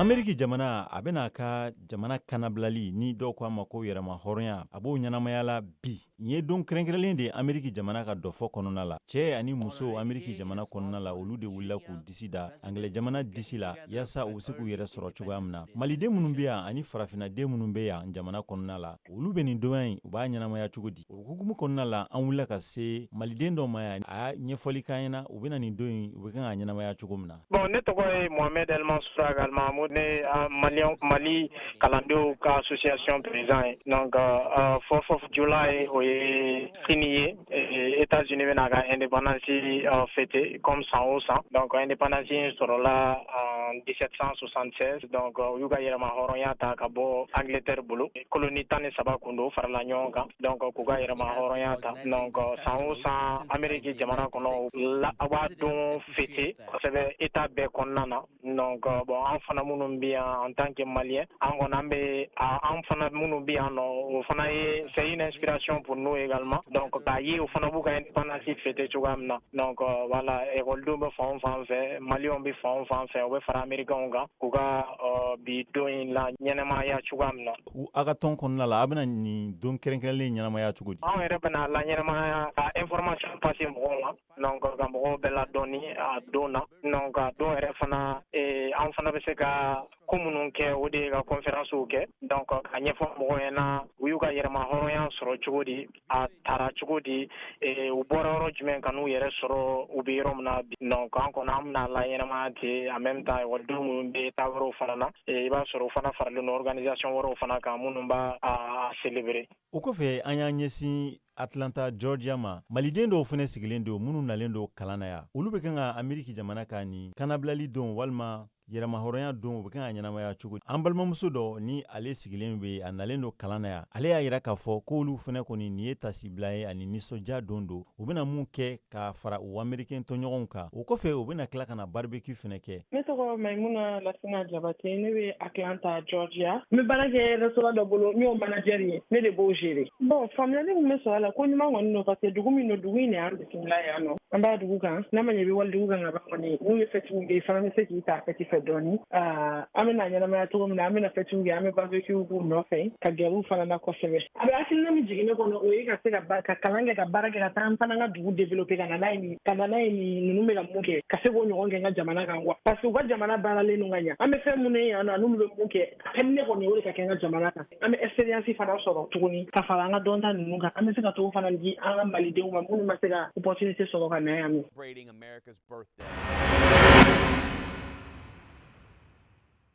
Ameriki jamana a bena ka jamana kanabilali ni dɔw ko a ma ko yɛrɛma hɔrɔnya a b'o ɲɛnamaya la bi ye don kɛrɛnkɛrɛnlen de Ameriki jamana ka dɔfɔ kɔnɔna la cɛ ani muso Ameriki jamana kɔnɔna la olu de wulila k'u disi da Anglais jamana disi la yaasa u be se k'u yɛrɛ sɔrɔ cogoya min na maliden minnu be yan ani farafinaden minnu be yan jamana kɔnɔna la olu be nin don in u b'a ɲɛnamaya cogo di o hukumu kɔnɔna la an wulila ka se maliden dɔ ma yan a ɲɛfɔli k'an ɲɛna u bena nin don in u be kan k'a ɲɛnamaya cogo min na. Bon ne tɔgɔ ye Mohamed El Mansour Agalmahmoud ne Mali kalandenw ka association président ye donc 4th of July o ye sini ye États-Unis bena ka indépendance fêter comme 100 donc indépendance sɔrɔla en 1776 donc u y'u ka yɛrɛma hɔrɔnya ta ka bɔ Angleterre bolo colonie 13 kun do farala ɲɔgɔn kan donc k'u ka yɛrɛma hɔrɔnya ta donc 100 Amérique jamana kɔnɔ la a b'a don fêter kosɛbɛ état bɛɛ kɔnɔna na donc bon an fana minnu bɛ yan en tant que malien an kɔni an bɛ an fana minnu bɛ yan nɔ o fana ye c'est une inspiration pour nous également donc k'a ye o fana b'u ka indépendance fêter cogoya min na donc voilà écolidenw bɛ fan o fan fɛ maliyɛnw bɛ fan o fan fɛ u bɛ fara américains kan k'u ka bi don in la ɲɛnɛmaya cogoya min na. A ka tɔn kɔnɔna la a bɛna nin don kɛrɛnkɛrɛnlen ɲɛnamaya cogo di. Anw yɛrɛ bɛna la ɲɛnɛmaya ka information passer mɔgɔw ma donc ka mɔgɔw bɛɛ ladɔnni a don na donc a don yɛrɛ fana an fana bɛ se ka ko minnu kɛ o de ye ka conférencew kɛ donc ka ɲɛfɔ mɔgɔw ɲɛna u y'u ka yɛrɛma hɔrɔnya sɔrɔ cogo di a taara cogo di u bɔra yɔrɔ jumɛn ka n'u yɛrɛ sɔrɔ u bɛ yɔrɔ min na bi donc an kɔni an bɛna la ɲɛnamaya ten en même temps ekɔlidenw minnu bɛ taa wɛrɛw fana na i b'a sɔrɔ u fana faralen don organisation wɛrɛw fana kan minnu b'a célébrer. O kɔfɛ an y'an ɲɛsin Atlanta, Georgia ma maliden dɔw fana sigilen don minnu nalen don kalan na yan olu bɛ kan ka Ameriki jamana ka nin kanabilali don walima yɛrɛma hɔrɔnya don u bɛ kan ka ɲɛnamaya cogo di. An balimamuso dɔ ni ale sigilen bɛ a nalen don kalan na yan ale y'a yira k'a fɔ k'olu fana kɔni nin ye tasibila ye ani nisɔndiya don u bɛna mun kɛ ka fara u Amerikɛn tɔɲɔgɔnw kan o kɔfɛ u bɛna tila ka na barbecue fana kɛ. Ne tɔgɔ Maimuna Lasina Jabate ne bɛ Atlanta, Georgia n bɛ baara kɛ restaurant dɔ bolo n y'o manager ye ne de b'o gérer. Bon faamuyali min bɛ sɔrɔ a la ko ɲuman kɔni don parce que dugu min don dugu in de y'an bisimila yan nɔ an b'a dugu kan n'a ma ɲɛ i bɛ wali dugu kan ka ban kɔni n'u ye fêtiw kɛ i fana bɛ se k'i ta fêti fɛ dɔɔni an bɛna ɲɛnamaya cogo min na an bɛna fêtiw kɛ an bɛ barbecue k'u nɔfɛ ka gɛrɛw fana na kosɛbɛ a bɛ hakilina min jigin ne kɔnɔ o ye ka se ka kalan kɛ ka baara kɛ ka taa an fana ka dugu développer ka na n'a ye nin ninnu bɛ ka mun kɛ ka se k'o ɲɔgɔn kɛ n ka jamana kan quoi parce que u ka jamana baaralen don ka ɲɛ an bɛ fɛn minnu ye yan nɔ n'olu bɛ mun kɛ ka ne kɔni o de ka kɛ n ka jamana kan an bɛ expérience fana sɔrɔ tuguni ka fara an ka dɔnta ninnu kan an bɛ se ka t'o fana di an ka malidenw ma minnu ma se ka opportunité sɔrɔ ka na yan nɔ.